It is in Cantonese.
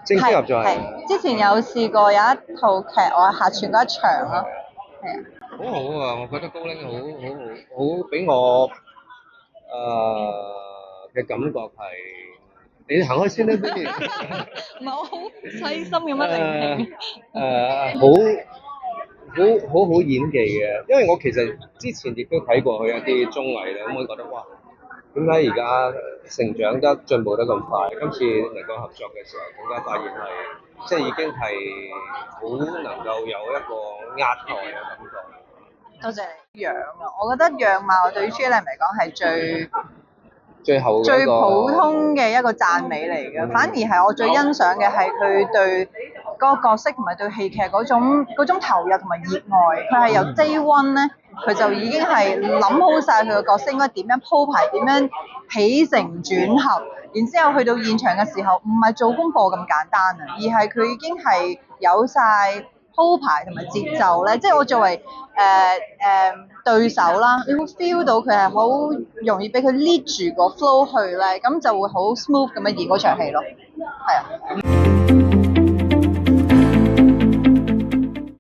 正式合作係之前有試過有一套劇，我客串過一場咯，係啊。好好啊！我覺得高拎好俾我嘅感覺係，你行開先啦，不如。唔係我好細心咁樣聆聽。好演技嘅，因為我其實之前亦都睇過佢一啲綜藝咧，咁我覺得哇，點解而家成長得進步得咁快？今次能夠合作嘅時候，更加發現係即係已經係好能夠有一個壓台嘅感覺。多謝你樣啊！我覺得樣貌對於 J 嚟講係最後最普通嘅一個讚美嚟嘅，反而係我最欣賞嘅係佢對嗰個角色同埋對戲劇嗰種投入同埋熱愛。佢係由 Day One 咧，佢就已經係諗好晒佢個角色應該點樣鋪排，點樣起承轉合，然之後去到現場嘅時候，唔係做功課咁簡單啊，而係佢已經係有晒鋪排同埋節奏咧，即係我作為對手啦，你會 feel 到佢係好容易俾佢 lead 住個 flow 去咧，咁就會好 smooth 咁樣演嗰場戲咯，係啊。